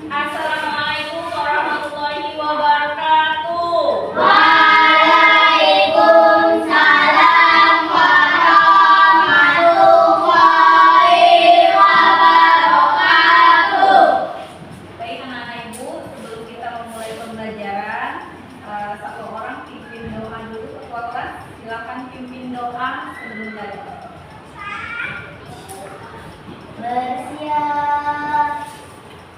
Assalamualaikum warahmatullahi wabarakatuh. Waalaikumsalam warahmatullahi wabarakatuh. Baik anak-anak ibu, sebelum kita memulai pembelajaran, satu orang pimpin doa dulu ketua kelas. Silakan pimpin doa sebelum belajar. Bersiap,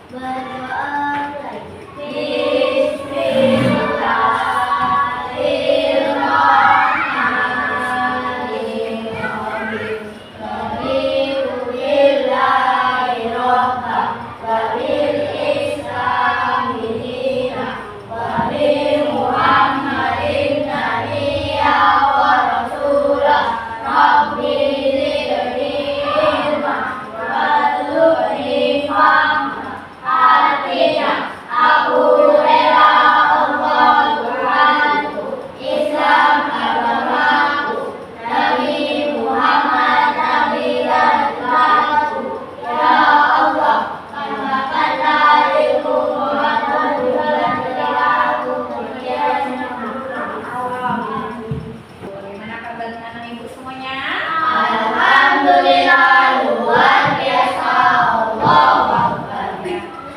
berdoa mulai. Bismillahirrahmanirrahim. Alhamdulillahi Rabbah wa bil Islami dinan wa bi Muhammadin nabiyya wa rasulah. Rabbi zidni ilma warzuqni fahma. Artinya, Abu Hurairah Allahu anhu, Islam agamaku, Nabi Muhammad Nabi lantaku. Ya Allah, tambahkanlah ilmu pengetahuan dari aku menjadi Bagaimana kabar anak ibu semuanya? Alhamdulillah, luar biasa. Allahu Akbar.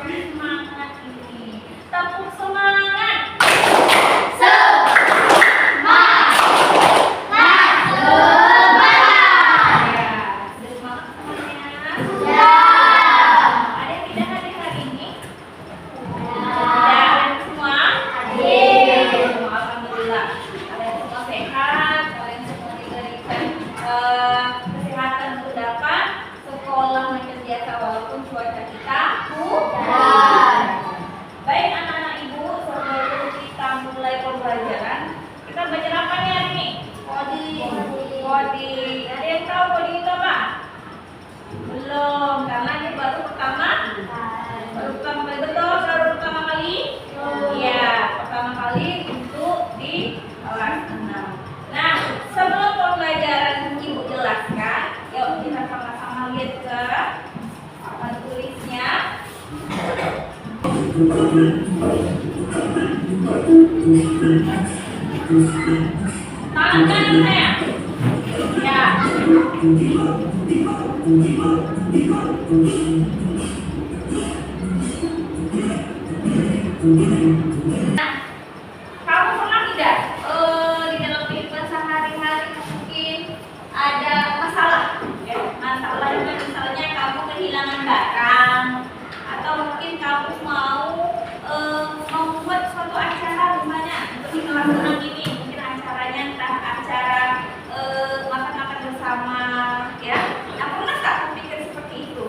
Semangat ini. Tepuk semangat. Ya, sudah semangat semuanya. Ada yang tidak hadir hari ini? Ada semua? Semua, alhamdulillah. Kalian semua sehat, kalian semua diberikan kesehatan untuk dapat sekolah macam biasa walaupun cuaca kita hujan. Baik anak-anak ibu, sebelum kita mulai pembelajaran, kita belajar apa nih hari ini? Coding. Ada yang tahu coding itu apa? Belum, karena ini baru pertama kali, betul, baru pertama kali. Iya, pertama kali untuk di kelas 6. Nah, sebelum pembelajaran ibu jelaskan, yuk kita sama-sama lihat ke papan tulisnya. Tangan kanan saya. Ya. Nah, kamu pernah tidak di dalam kehidupan sehari-hari mungkin ada masalah, ya? Masalahnya misalnya kamu kehilangan barang, atau mungkin kamu mau membuat suatu acara misalnya untuk di kelas 6 ini, mungkin acaranya entah acara makan-makan bersama, ya. Nah, pernah tak berpikir seperti itu?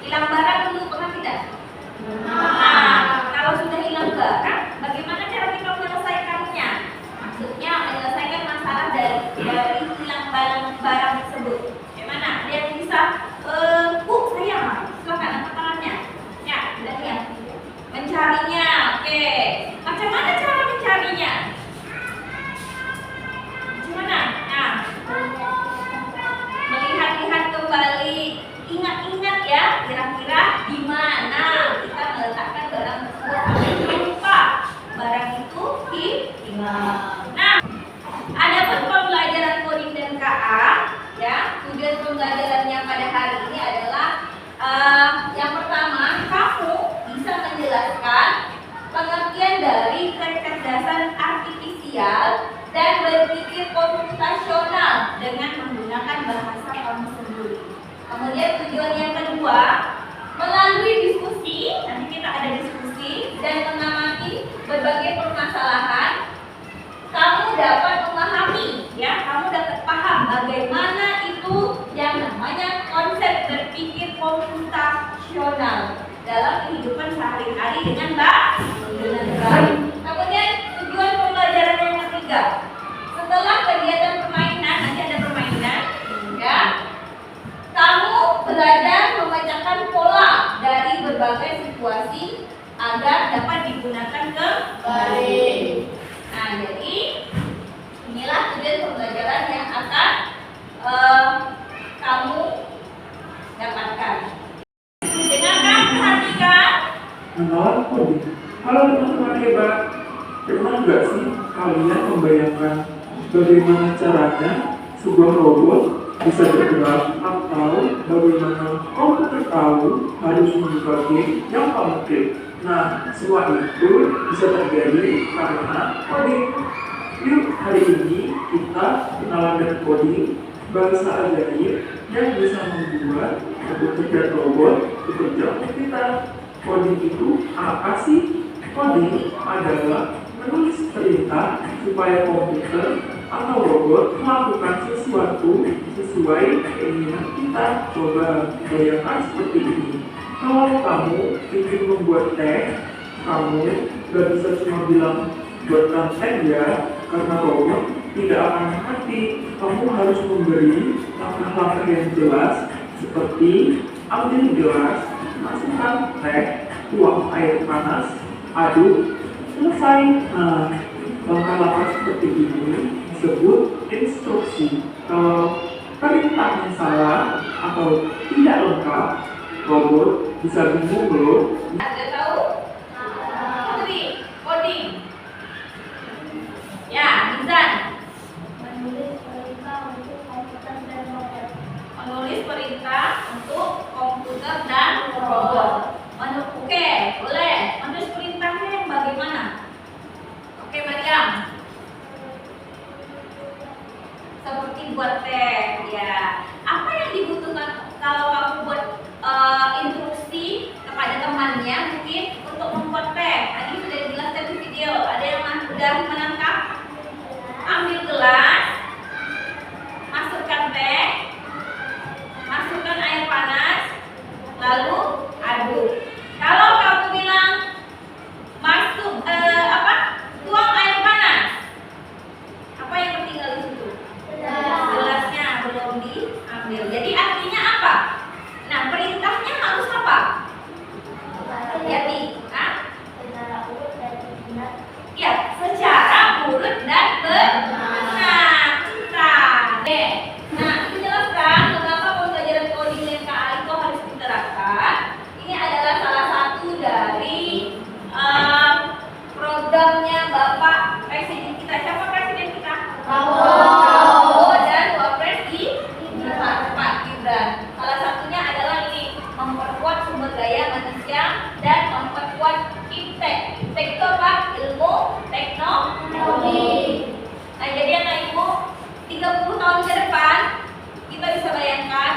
Hilang barang dulu pernah tidak? Nah, kalau sudah hilang barang, bagaimana cara kita menyelesaikannya? Maksudnya menyelesaikan masalah dari hilang barang tersebut. Bagaimana? Ada yang bisa? Saya silakan angkat tangannya. Ya, sudah lihat. Mencarinya, oke. Macam mana cara mencarinya? Gimana? Nah, melihat-lihat kembali, ingat-ingat ya, kira-kira di mana kita meletakkan barang tersebut sampai lupa barang itu hilang. Nah, ada pembelajaran coding dan KA, ya. Tujuan pembelajarannya pada hari ini adalah yang pertama, kamu bisa menjelaskan pengertian dari kecerdasan artifisial dan berpikir komputasional dengan menggunakan bahasa kamu sendiri. Kemudian tujuan yang kedua, melalui diskusi, nanti kita ada diskusi dan mengamati berbagai permasalahan, kamu dapat memahami, ya, kamu dapat paham bagaimana itu yang namanya konsep berpikir komputasional dalam kehidupan sehari-hari dengan baik. Kemudian tujuan pembelajaran yang ketiga, setelah kegiatan permainan, nanti ada permainan, ya. Kamu belajar memecahkan pola dari berbagai situasi agar dapat digunakan kembali. Nah, jadi inilah tujuan pembelajaran yang akan kamu dapatkan. Dengarkan, perhatikan. menolak coding. Halo teman-teman hebat, pernah nggak sih kalian membayangkan bagaimana caranya sebuah robot bisa bergerak atau bagaimana komputer tahu harus membuka game yang kamu klik? Nah, semua itu bisa terjadi karena coding. Yuk, hari ini kita kenalan dengan coding, bahasa ajaib yang bisa membuat komputer dan robot bekerja untuk kita. Coding itu apa sih? Coding adalah menulis perintah supaya komputer atau robot melakukan sesuatu sesuai keinginan kita. Coba bayangkan seperti ini. Kalau kamu ingin membuat teh, kamu gak bisa cuma bilang buatkan teh ya, karena robot tidak akan mengerti. Kamu harus memberi langkah-langkah yang jelas seperti ambil gelas, masukkan teh, tuang air panas, aduk, selesai. Nah, langkah-langkah seperti ini disebut instruksi. Kalau perintahnya salah atau tidak lengkap, robot bisa bingung loh. Ada tahu? Putri, coding. Ya, Nizan. Menulis perintah untuk komputer dan robot. Menulis perintah untuk komputer dan robot. Oke, boleh. Menulis perintahnya yang bagaimana? Oke, Mariam. Seperti buat teh, ya. Apa yang dibutuhkan kalau kamu buat instruksi kepada temannya mungkin untuk membuat teh? Tadi sudah dijelaskan di video. Ada yang sudah menangkap? Ambil gelas, masukkan teh, masukkan air panas, lalu aduk. Kalau kamu bilang masuk tuang air panas, apa yang tertinggal di situ? Gelasnya belum diambil. Jadi artinya apa? Nah, perintahnya harus apa? Jadi, ya, secara urut dan benar. Oke. Nah, itu jelaskan mengapa pembelajaran coding dan KA itu harus diterapkan. Ini adalah salah satu dari programnya Bapak Presiden kita. Siapa Presiden kita? Prabowo dan Wapres di Pak Gibran. Salah satunya adalah ini, memperkuat sumber daya manusia dan memperkuat iptek. Iptek itu apa? Ilmu teknologi. Nah, jadi anak ibu 30 tahun ke depan kita bisa bayangkan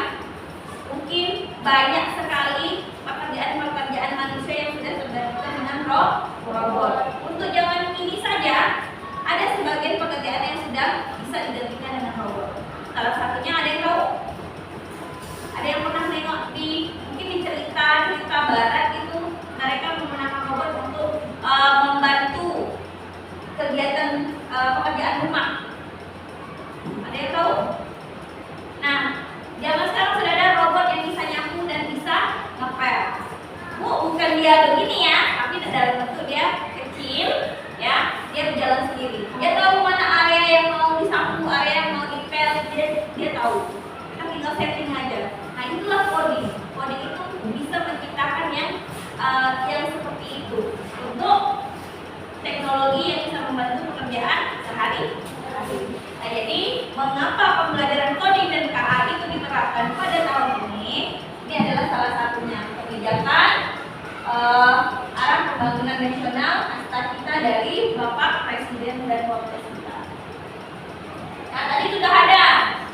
mungkin banyak sekali pekerjaan-pekerjaan manusia yang sudah tergantikan dengan robot. Untuk zaman ini saja ada sebagian pekerjaan yang sudah bisa digantikan dengan robot. Salah satunya ada yang tahu? Ada yang pernah nengok mungkin di cerita barat itu mereka menggunakan robot untuk membantu kegiatan pekerjaan rumah. Ada yang tahu? Nah, zaman sekarang sudah ada robot yang bisa nyapu dan bisa ngepel. Bukan dia begini ya, tapi dalam bentuk dia kecil, ya, dia berjalan sendiri. Dia tahu mana area yang mau disapu, area yang mau dipel, dia tahu. Kita tinggal setting aja. Nah, itulah coding. Coding itu bisa menciptakan yang seperti itu untuk teknologi yang bisa membantu pekerjaan sehari-hari. Nah, jadi mengapa pembelajaran coding dan KA itu diterapkan pada tahun ini? Ini adalah salah satunya kebijakan arah pembangunan nasional cita dari Bapak Presiden dan Wakil kita. Nah, tadi sudah ada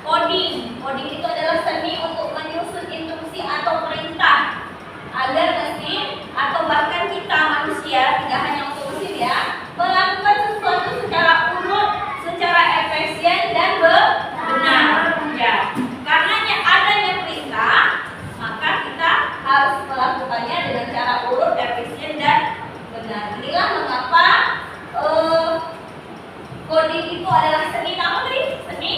coding. Coding itu adalah seni untuk menyusun instruksi atau perintah agar mesin atau bahkan kita manusia, tidak hanya untuk mesin ya, melakukan sesuatu secara urut, secara efisien dan benar. Ya, karena adanya perintah, maka kita harus melakukannya dengan cara urut, efisien dan benar. Inilah mengapa coding itu adalah seni. Apa tadi? Seni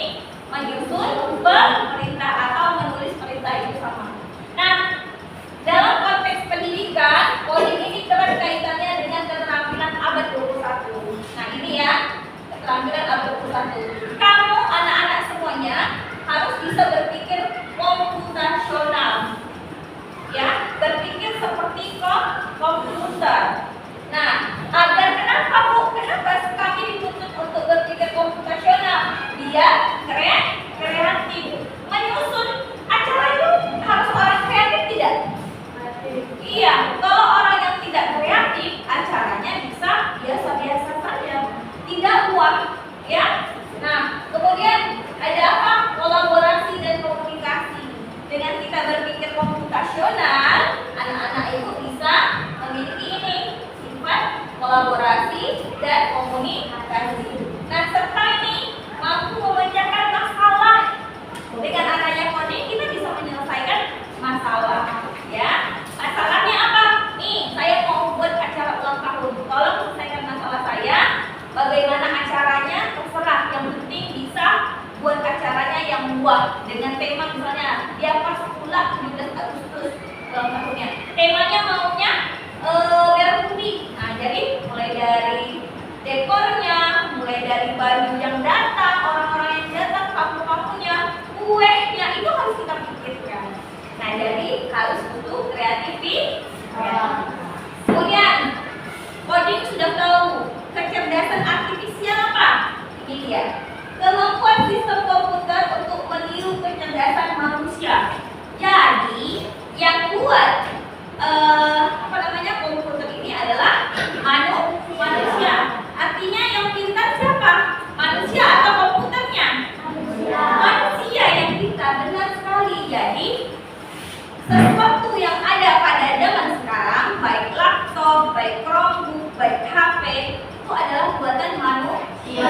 baik HP itu adalah buatan manusia.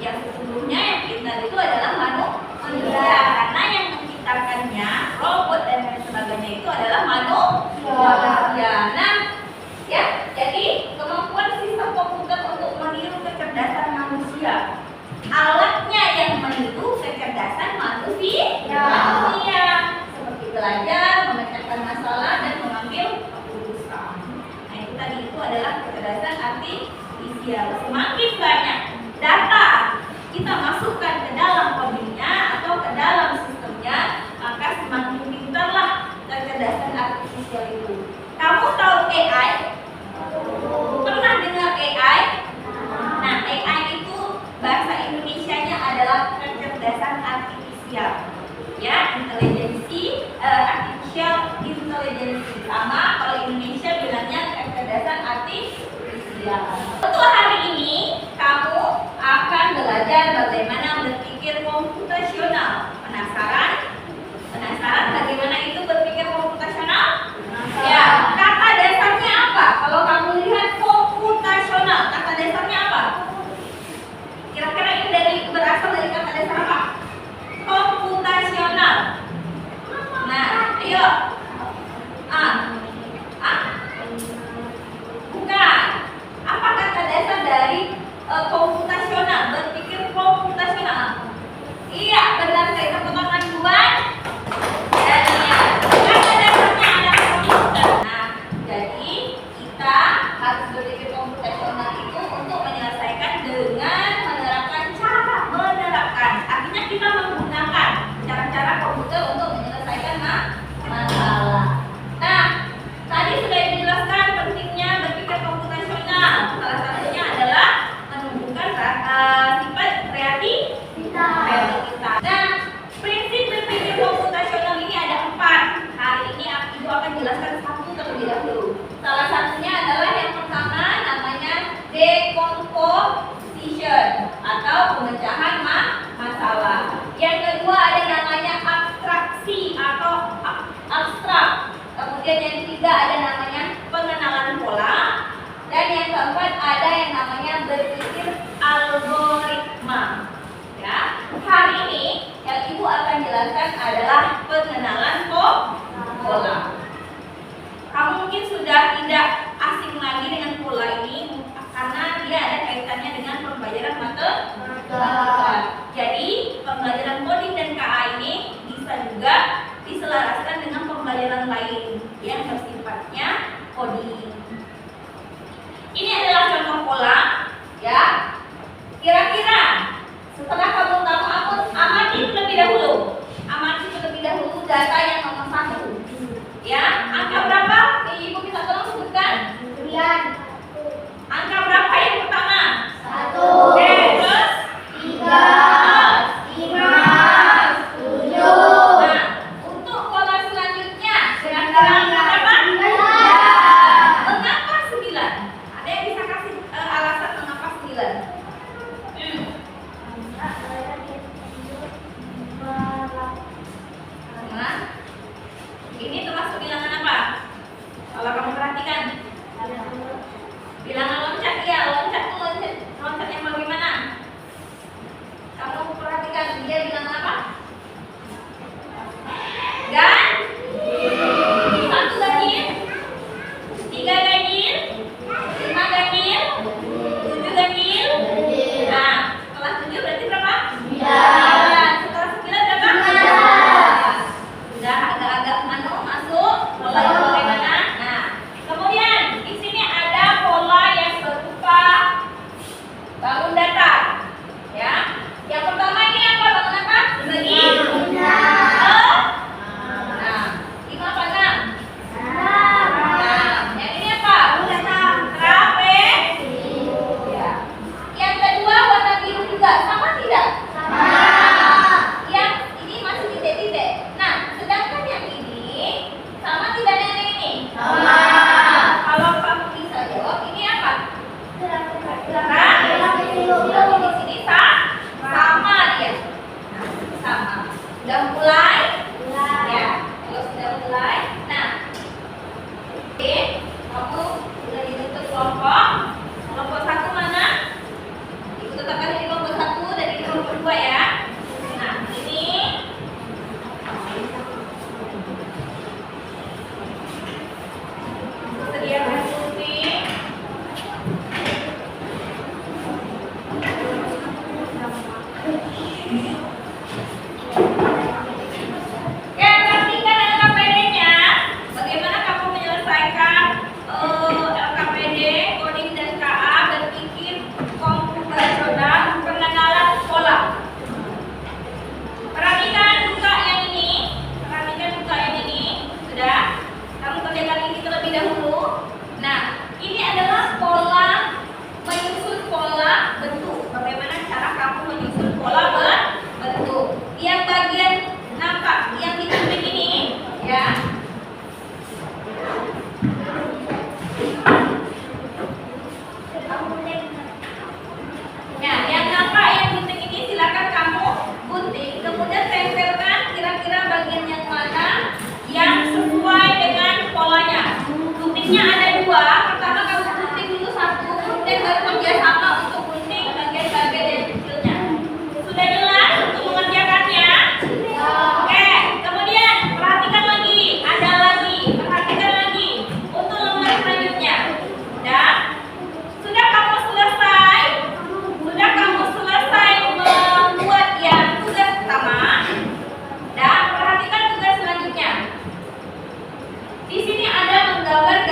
Yang sesungguhnya yang pintar itu adalah manusia, karena yang menciptakannya, robot dan lain sebagainya itu adalah manusia. Nah, ya, jadi kemampuan sistem komputer untuk meniru kecerdasan manusia, alatnya yang meniru kecerdasan manusia, seperti belajar, memecahkan masalah, dan mengambil keputusan. Nah, itu tadi itu adalah kecerdasan artifisial. Semakin banyak data kita masukkan ke dalam codingnya atau ke dalam sistemnya, maka semakin pintarlah kecerdasan artifisial itu. Kamu tahu AI? Pernah dengar AI? Nah, AI itu bahasa Indonesianya adalah kecerdasan artifisial. Ya, artificial intelligence. Sama kalau Indonesia bilangnya kecerdasan artifisial. Untuk hari ini kamu akan belajar bagaimana berpikir komputasional. Penasaran? Penasaran bagaimana itu berpikir komputasional? Ya, kata dasarnya apa? Kalau kamu lihat komputasional, kata dasarnya apa? Kira-kira ini berasal dari kata dasar apa? Komputasional. Nah, ayo. Bukan. Apa kata dasar dari komputasional? Berpikir komputasional. Iya, benar sekali. Tepuk tangan duluan. Jadi, kata dasarnya adalah komputer. Nah, jadi kita harus berpikir komputasional itu untuk menyelesaikan dengan menerapkan cara menerapkan. Artinya kita menggunakan cara-cara komputer untuk menyelesaikan masalah. Nah, tadi sudah dijelaskan pentingnya berpikir komputasional. Salah satunya adalah menumbuhkan sifat kreativitas. Nah, prinsip berpikir komputasional ini ada 4. Hari ini Ibu akan jelaskan satu terlebih dahulu. Salah satunya adalah yang pertama namanya decomposition atau pemecahan masalah. Yang kedua ada namanya abstraksi atau abstrak. Kemudian yang ketiga ada namanya pengenalan pola. Dan yang keempat ada yang namanya berpikir algoritma. Ya, hari ini yang Ibu akan jelaskan adalah pengenalan pola. Kamu mungkin sudah tidak asing lagi dengan pola ini karena dia ada kaitannya dengan pembelajaran matematika. Jadi pembelajaran coding dan KA ini bisa juga diselaraskan dengan pembelajaran lain yang bersifatnya coding. Ini adalah contoh pola, ya. Kira-kira setelah kamu tahu amati terlebih dahulu. Amati terlebih dahulu data yang nomor 1. Ya, angka berapa? Ibu bisa tolong sebutkan? 9. Angka berapa yang pertama? 1. Oke, terus 3. 5. 7. Nah, untuk pola selanjutnya kira-kira angka berapa? Guntingnya ada dua. Pertama kamu gunting dulu satu, kemudian baru kerja sama untuk gunting bagian-bagian yang kecilnya. Sudah jelas untuk mengerjakannya? Oke, kemudian perhatikan lagi, ada lagi, perhatikan lagi untuk lembar selanjutnya. Dan sudah kamu selesai membuat yang tugas pertama. Dan perhatikan tugas selanjutnya. Di sini ada menggambar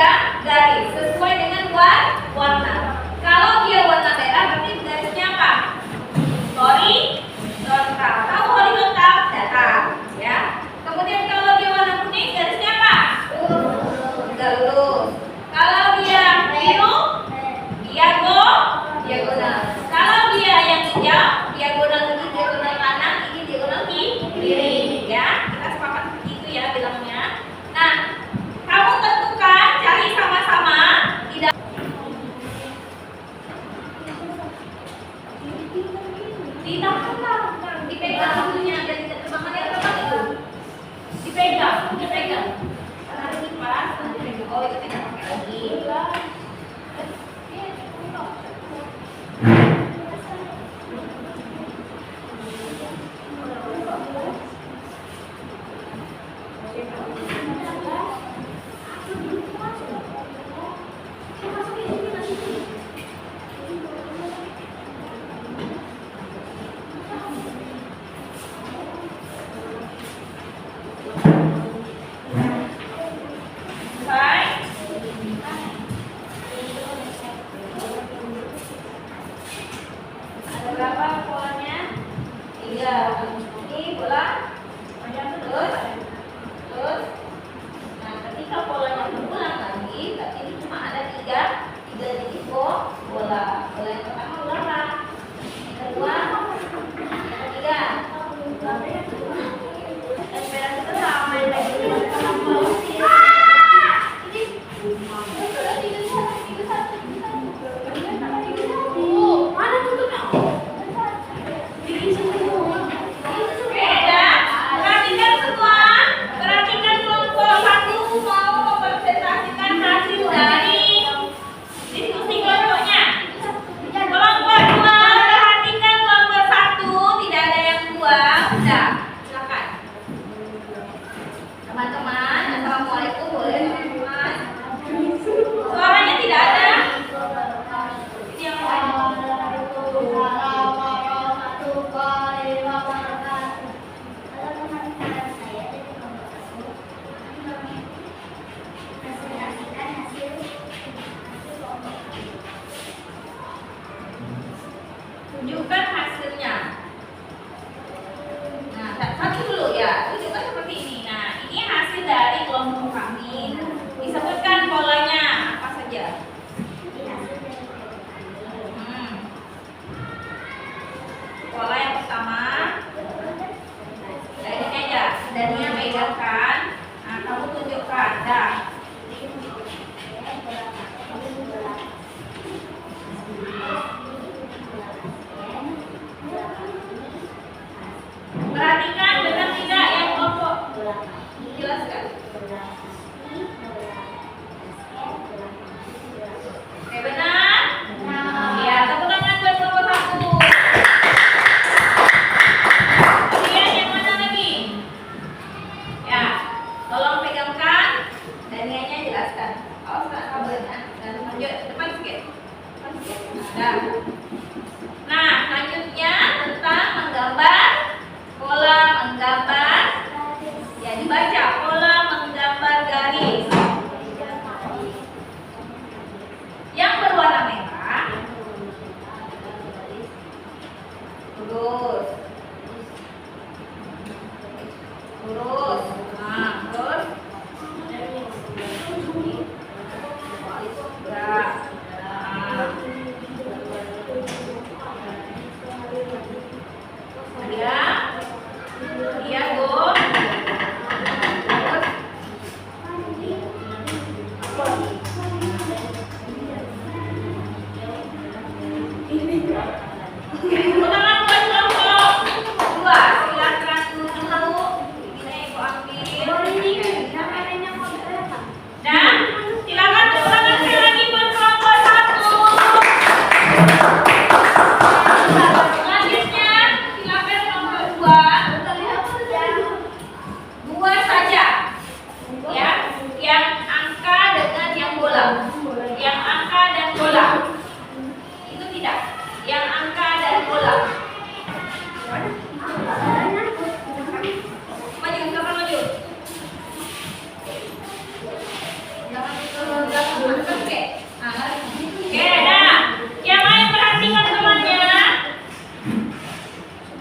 garis sesuai dengan warna. Kalau dia warna merah berarti garisnya apa? Horizontal. Tahu horizontal? Datar, ya. Kemudian kalau dia warna kuning garisnya apa? Lurus. Kalau dia biru, diagonal. Kalau dia yang hijau, diagonal ini, diagonal kanan, ini diagonal kiri, ya. Kita sepakat seperti itu ya bilangnya. Nah, kamu tentukan, cari sama-sama di dalam. Dipegang dulunya, jadi terbangan yang terbang itu. Dipegang. Tarik kipas, dipegang. Oh, itu tidak pakai lagi. Ada berapa polanya? 3. Ini bola terus. Nah, ketika polanya berulang lagi, berarti ini cuma ada 3 titik bola. Bola yang pertama berapa? Yang kedua, yang ketiga. Dan merah itu sama yang tadi. Perhatikan kelompok 1 mau mempresentasikan hasil dari diskusi kelompoknya. Kelompok 2 perhatikan kelompok 1 tidak ada yang buang. Udah, silakan. Teman-teman, assalamualaikum, boleh teman-teman. Suaranya tidak ada. Ini yang lain. Tunjukkan hasilnya. Nah, satu dulu ya. Tunjukkan seperti ini. Nah, ini hasil dari kelompok kami. Disebutkan polanya apa saja. Pola yang pertama, ini aja. Dania pegangkan. Nah, kamu tunjukkan. Dah. Perhatikan benar tidak yang kelompok. Jelaskan. Oke, benar? Ya, tepuk tangan buat kelompok 1. Kemudian yang mana lagi? Ya, tolong pegangkan dan niatnya jelaskan. Awas kabelnya dan lanjut depan sedikit. Nah, selanjutnya tentang menggambar. Pola menggambar, ya dibaca, pola menggambar garis yang berwarna merah, lurus, nah terus gerak, Oke. Oke, dah. Yang lain perhatikan temannya.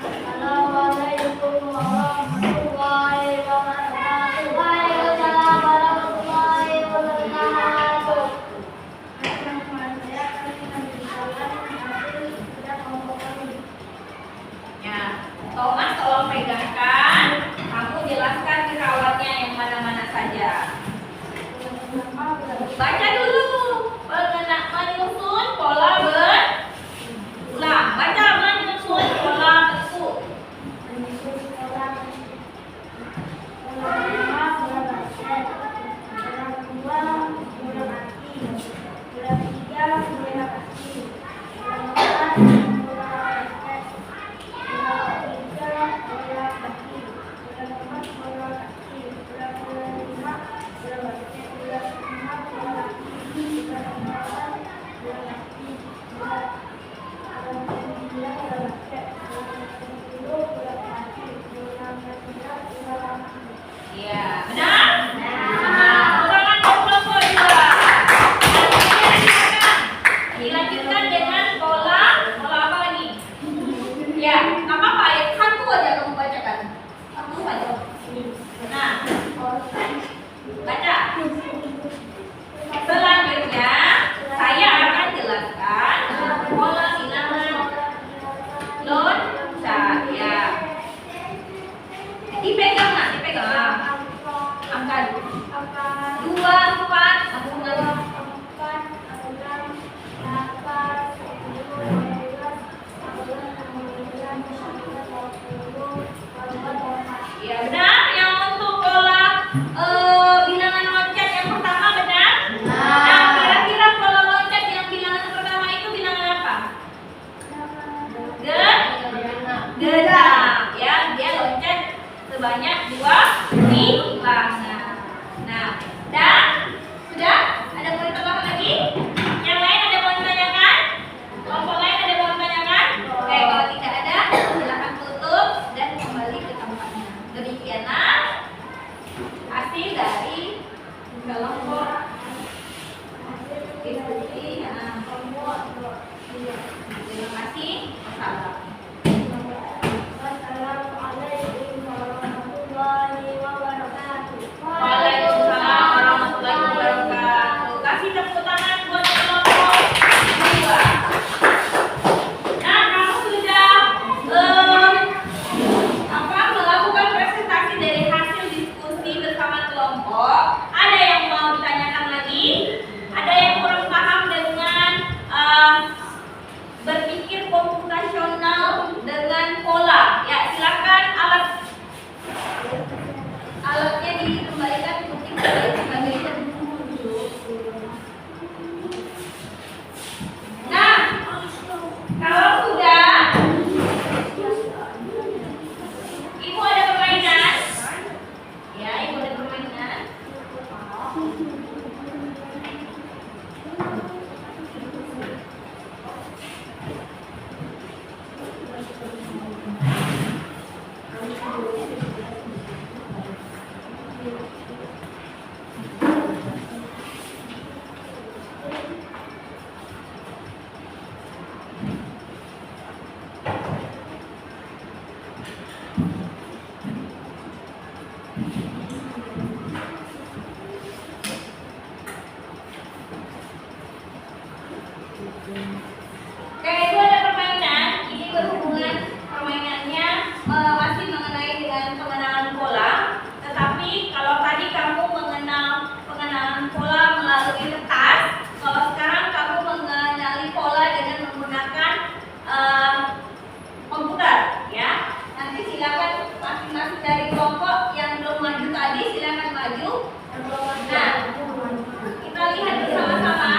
Assalamualaikum warahmatullahi wabarakatuh. Waalaikumsalam warahmatullahi wabarakatuh. Teman-teman saya akan menjelaskan hasil sudah kelompok kami. Ya, Thomas tolong pegangkan. Kamu jelaskan jerawatnya yang mana-mana saja. Baca dulu. Menyusun pola berulang. Baca menyusun pola bentuk. Menyusun pola pertama pola basket, pola kedua pola kaki, pola ketiga pola kaki, pola keempat pola basket, pola ketiga pola kaki, pola keempat pola kaki, pola kelima pola basket, pola kelima pola kaki, pola keempat pola kaki, pola kelima pola basket, pola ke-10 pola kaki, pola ke-11 pola kaki. Iya, benar? Nah, ulangan kelompok dua. Dilanjutkan dengan pola apa lagi? Ya, apa apa ya? Satu aja kamu bacakan. Satu saja. Nah, baca. Selanjutnya, saya akan jelaskan pola bilangan loncat. Ya, dipegang nak, dipegang. Angkat 2, 4, ya benar. Yang untuk pola bilangan loncat yang pertama benar. Nah, kira-kira pola loncat yang bilangan pertama itu bilangan apa? Genap. Ya, dia loncat sebanyak 2 bilangan. Nah, dan sudah ada mau ditambahkan lagi? Yang lain ada mau ditanyakan? Kelompok lain ada mau ditanyakan? Oke, kalau tidak ada, silakan tutup dan kembali ke tempatnya. Demikianlah hasil dari kelompok diskusi. Terima kasih. Assalamualaikum warahmatullahi wabarakatuh. Waalaikumsalam warahmatullahi wabarakatuh. Kasih tepuk tangan buat kelompok dua. Nah, kamu sudah melakukan presentasi dari hasil diskusi bersama kelompok. Ada yang mau ditanyakan lagi? Ada yang kurang paham dengan berpikir komputasional dengan pola? Ya, silakan alatnya dikembalikan untuk sebagainya. Nah, kalau sudah, Ibu ada permainan? Ya, Ibu ada permainan. Oke, itu ada permainan. Ini berhubungan permainannya masih mengenai dengan pengenalan pola. Tetapi kalau tadi kamu mengenal pengenalan pola melalui kertas, kalau sekarang kamu mengenali pola dengan menggunakan komputer, ya. Nanti silakan masing-masing dari kelompok yang belum maju tadi silakan maju. Nah, kita lihat bersama-sama.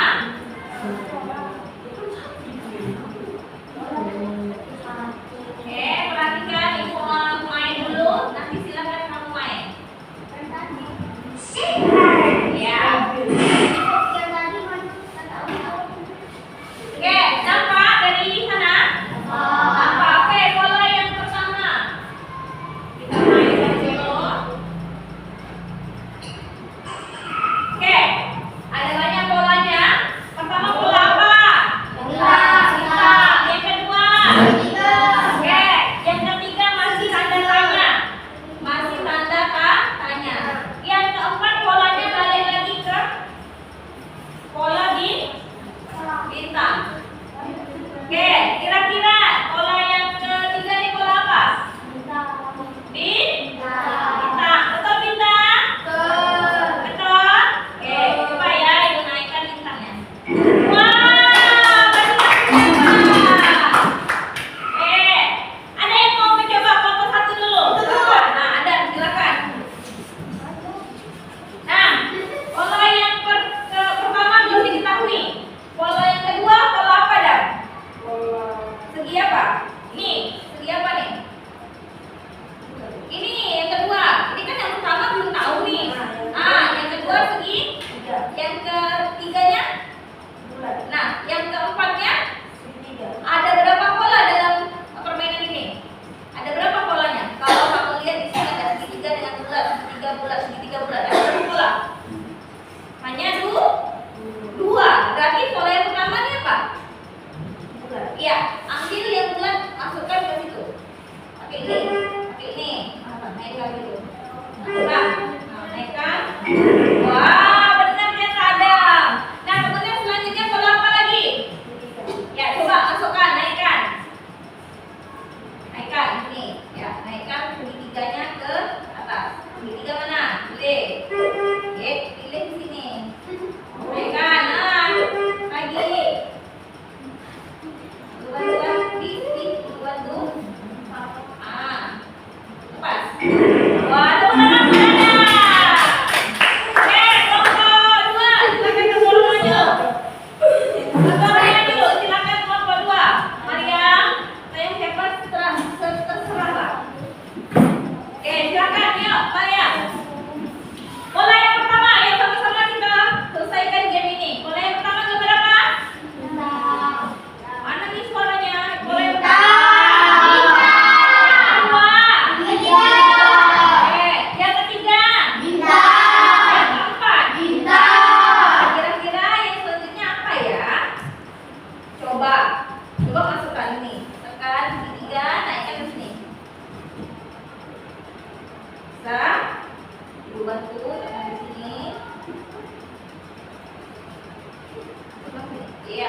Iya,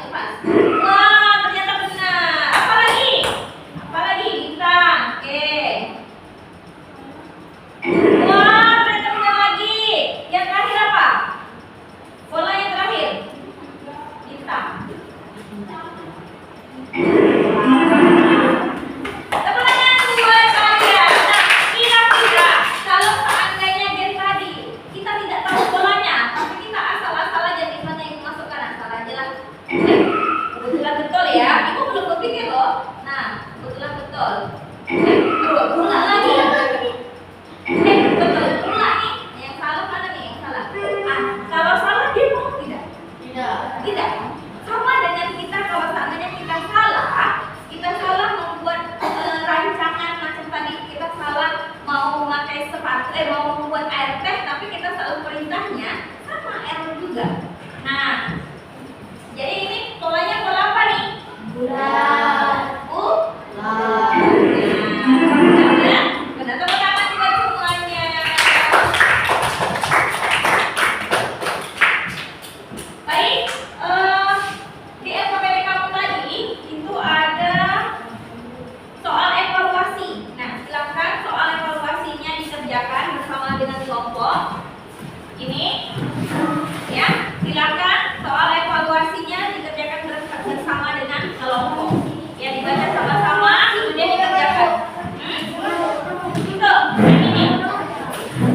lepas. Wah, ternyata benar. Apa lagi? Apa lagi? Bintang. Oke. Wah, ternyata benar lagi. Yang terakhir apa? Bola yang terakhir. Bintang. Sebenarnya buat saya. Nah, kira-kira kalau seandainya dari tadi kita tidak tahu bolanya, tapi kita asal-asal aja di mana yang masukkan, asal aja lah. Kebetulan betul ya. Ibu belum berpikir loh. Nah, kebetulan betul. Bola lagi. Betul. Bola nih. Yang salah mana nih? Yang salah. Kalau salah dia mau tidak? Tidak. Sama dengan kita kalau seandainya kita salah membuat rancangan macam tadi, kita salah mau memakai sepatu, mau membuat air teh, tapi kita selalu perintahnya sama error juga. Nah, jadi ini polanya pola apa nih? Bulat. Benar tepuk tangan buat semuanya. Baik, di LKPP kamu tadi itu ada soal evaluasi. Nah, silakan soal evaluasinya dikerjakan bersama dengan kelompok. Ini, ya, silakan soal evaluasinya dikerjakan bersama dengan kelompok. Ya, dibaca sama-sama, kemudian dikerjakan. Itu,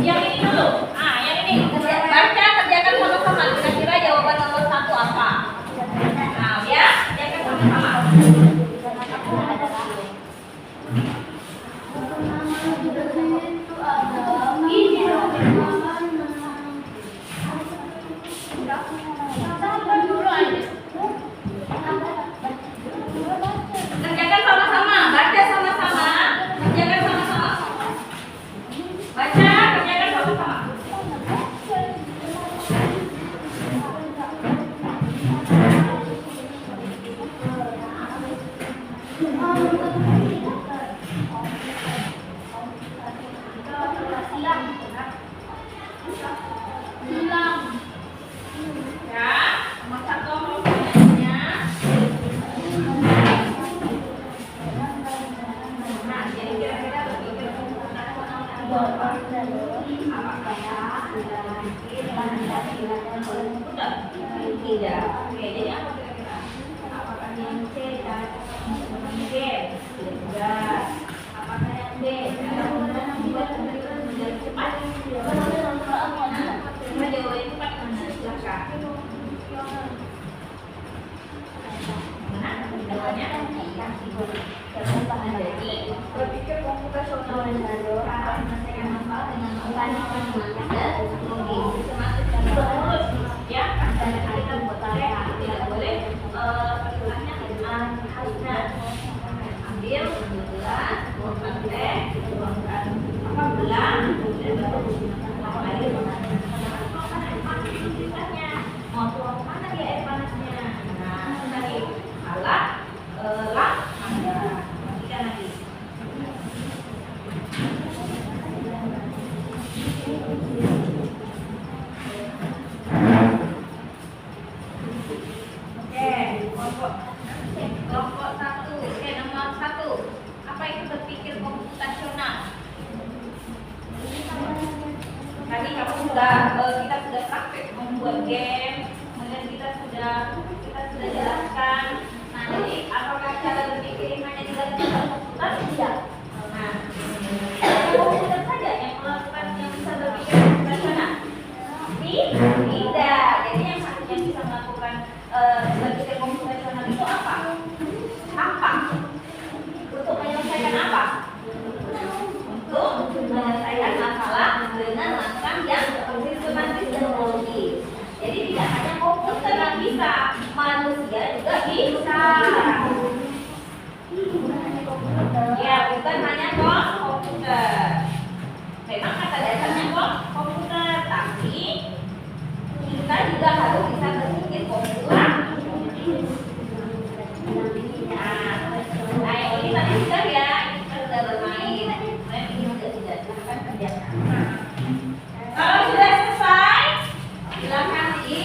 yang ini dulu. Yang ini baca, kerjakan sama-sama. Kira-kira jawaban nomor 1 apa? Nah, ya, kerjakan sama-sama. Kerjakan sama-sama, baca sama-sama, kerjakan sama-sama. Baca, kerjakan sama-sama. Ya, nomor 1 hurufnya. Nah, jadi kira-kira berpikir tidak. Oke, jadi apa kira-kira? Apakah yang C dan G? Tidak. Apakah yang D? Membuat pemberitaan menjadi cepat? Nah, jawabannya cepat. Silakan. Mana? Jawabannya? Jadi, berpikir komputasional cara menyelesaikan masalah dengan menggunakan metode logis. Ya, dan kita buat tidak boleh perhitungannya dengan hasrat. Ambil gelas, buangkan teh, buangkan gelas, kemudian baru mau air panasnya. Mau tuang mana dia air panasnya? Nah, tadi alat lap ada. Perhatikan lagi. Kelompok 1, nomor 1. Apa itu berpikir komputasional? Tadi kamu kita sudah praktek membuat game, kemudian kita sudah jelaskan. Nah, jadi apakah cara berpikir hanya dilakukan komputer? Tidak. Nah, komputer saja yang melakukan yang bisa berpikir komputasional? Tidak. Jadi yang bisa melakukan berpikir komputasional itu apa? Untuk menyelesaikan apa? Untuk menyelesaikan masalah dengan langkah yang sistematis dan logis. Jadi tidak hanya komputer yang bisa, manusia juga bisa. Ya, bukan hanya komputer. Memang kata dasarnya komputer, tapi kita juga harus bisa berpikir komputer. Nah, yang ini tadi sudah ya, kita sudah bermain. Ini sudah silahkan kerjakan. Kalau sudah selesai, silakan di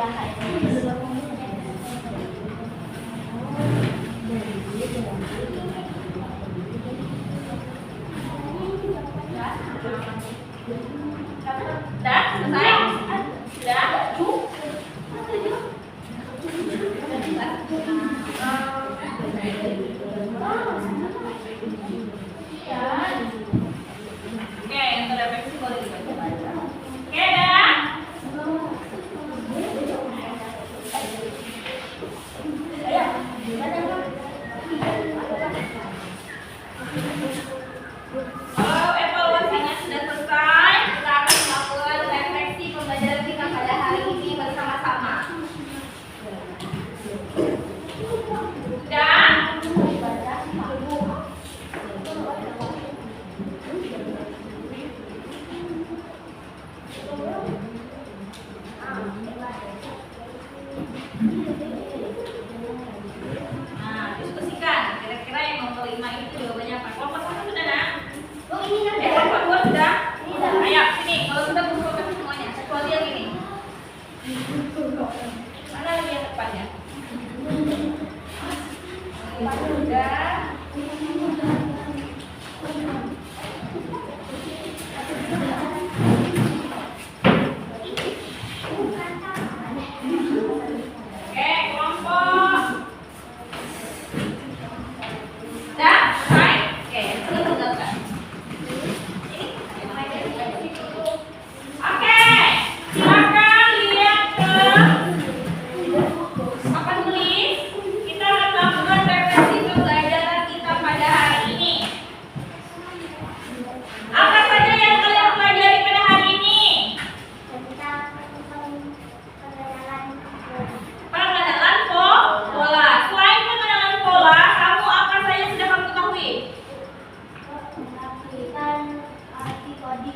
Dah, selesai? Sudah? Oke, yang terefleksi boleh dibaca. Oke, dah? Kalau evaluasinya sudah selesai, kita akan melakukan refleksi pembelajaran kita pada hari ini bersama-sama. Sudah? Nah, diskusikan. Kira-kira yang nomor 5 itu jawabannya apa? Kelompok 1 sudah, nak? Kelompok 2 sudah? Ayo, sini. Kalau sudah kumpulkan semuanya. Kecuali yang ini. Mana lagi yang depannya? Sudah. Oke, kelompok. Sudah? Selesai? Oke, ini tinggalkan. Ini, mulai dari sini dulu. Oke, silakan lihat ke papan tulis. Kita akan melakukan refleksi pembelajaran kita pada hari ini. Apa saja yang kalian pelajari pada hari ini? Pengenalan pola. Selain pengenalan pola, kamu apa saja sudah kamu ketahui?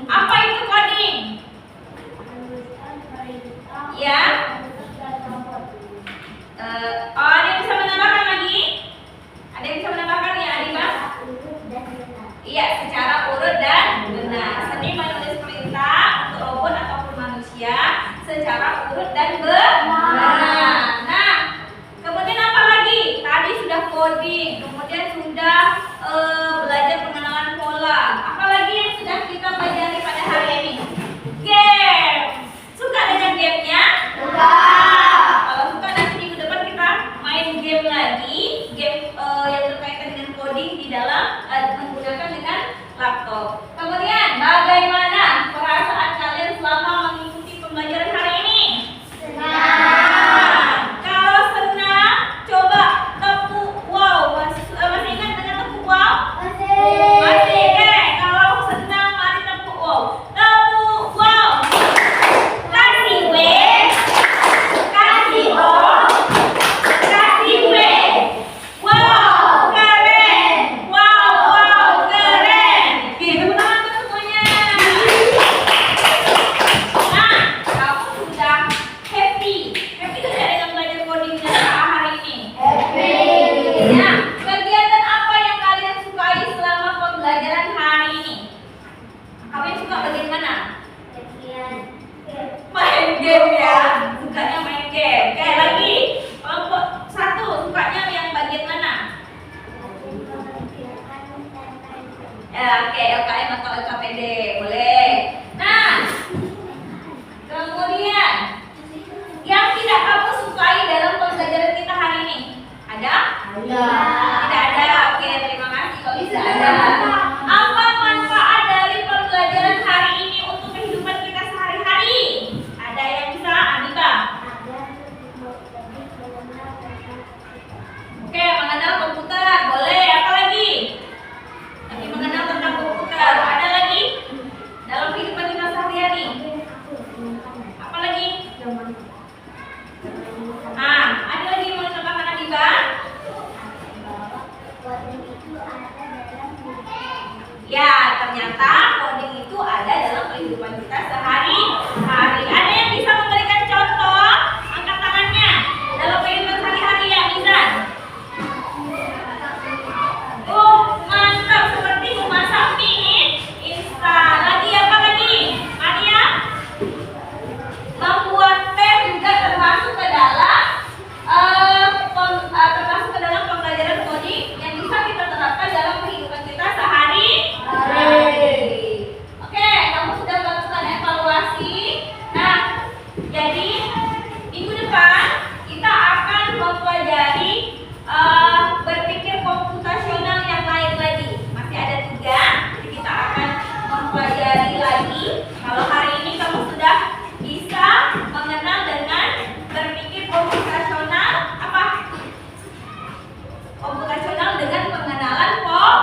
Apa itu coding? Ya. Ada yang bisa menambahkan lagi? Ada yang bisa menambahkan ya, Adibah? Iya, secara urut dan benar. Seni menulis perintah untuk robot ataupun manusia secara urut dan benar. Nah, kemudian apa lagi? Tadi sudah coding, kemudian sudah belajar pengenalan pola. Apa lagi yang sudah kita pelajari pada hari ini? Game. Suka dengan gamenya? Suka. Kalau suka, nanti minggu depan kita main game lagi, game yang berkaitan dengan coding di dalam menggunakan dengan laptop. Kemudian, bagaimana perasaan kalian selama mengikuti pembelajaran hari ini? Senang. Kalau senang, coba tepuk wow. Masih ingat dengan tepuk wow? Masih. Oke, kalau senang, mari tepuk wow. Tepuk wow. Kasih W. Kasih O. Kasih W. Wow, keren. Wow, keren. Oke, tepuk tangan untuk semuanya. Nah, kamu sudah happy. Happy tidak dengan belajar coding hari ini? Happy. Ya, kegiatan apa yang kalian sukai selama pembelajaran hari ini? Kalian suka bagian mana? Main game ya. Sukanya main game. Oke, lagi. Kelompok 1 sukanya yang bagian mana? Ya, oke, UKM atau LKPD. Boleh. Nah, kemudian yang tidak kamu sukai dalam pembelajaran kita hari ini? Ada? Tidak ada. Oke, terima kasih kalau tidak ada. Apa manfaat dari pembelajaran hari ini untuk kehidupan kita sehari-hari? Ada yang bisa, Adiba? Oke, mengenal komputer. Boleh. Apa lagi? Lagi mengenal tentang komputer. Ada lagi? Dalam kehidupan kita sehari-hari. Apa lagi? Ada lagi yang mau ditambahkan, Adiba? Ya, ternyata coding itu ada dalam kehidupan kita sehari-hari. Ada yang bisa memberikan contoh? Angkat tangannya. Dalam kehidupan sehari-hari ya, Mizan? Mantap. Seperti memasak mie instan. Lagi apa lagi? Maria? Membuat teh Jadi minggu depan kita akan mempelajari berpikir komputasional yang lain lagi. Masih ada 3, jadi kita akan mempelajari lagi. Kalau hari ini kamu sudah bisa mengenal dengan berpikir komputasional apa? Komputasional dengan pengenalan pola.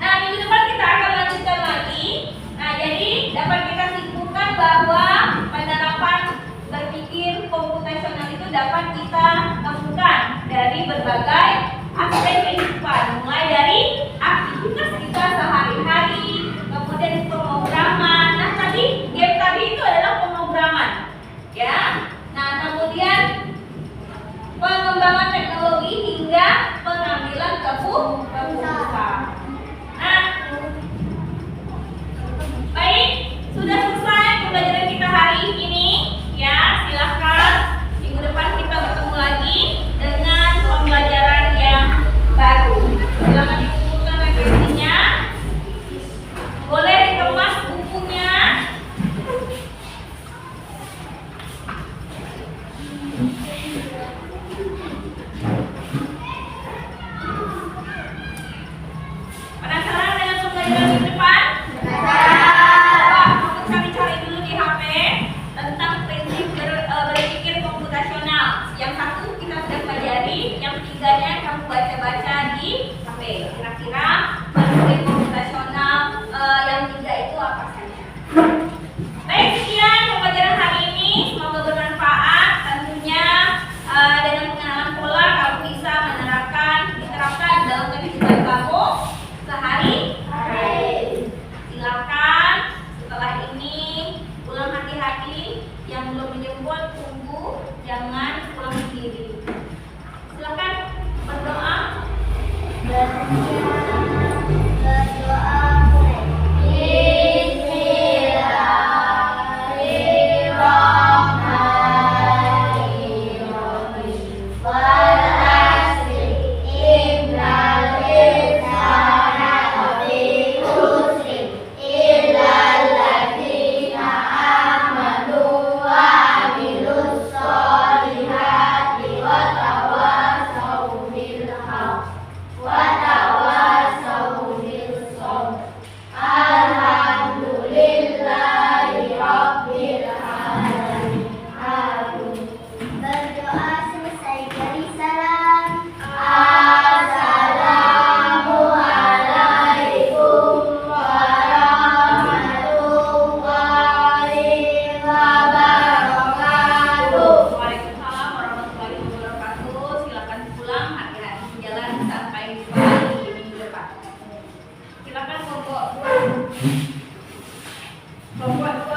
Nah, minggu depan kita akan lanjutkan lagi. Nah, jadi dapat kita simpulkan bahwa penerapan berpikir komputasional itu dapat kita temukan dari berbagai aspek kehidupan, mulai dari aktivitas kita sehari-hari, kemudian pemrograman. Nah, tadi game tadi itu adalah pemrograman, ya. Nah, kemudian pengembangan teknologi hingga pengambilan keputusan. Nah, baik, sudah selesai pembelajaran kita hari ini. Ya, silahkan minggu depan kita bertemu lagi dengan pembelajaran yang baru. Silahkan dikumpulkan referensinya. Boleh dikemas bukunya. Penasaran dengan pembelajaran minggu depan? Coba kamu cari-cari dulu di HP tentang prinsip berpikir komputasional. Yang 1 kita sudah pelajari, yang 3-nya kamu baca-baca di HP. Kira-kira berpikir komputasional yang 3 itu apa saja? Baik, sekian pembelajaran hari ini. Semoga bermanfaat. Tentunya dengan pengenalan pola kamu bisa diterapkan dalam kehidupan kamu sehari-hari. Silakan setelah ini pulang hati-hati. Yang belum menjemput tunggu, jangan pulang sendiri. Silakan berdoa. Waalaikumsalam warahmatullahi wabarakatuh. Silakan pulang hati-hati jalan sampai di minggu depan. Silakan kelompok 2.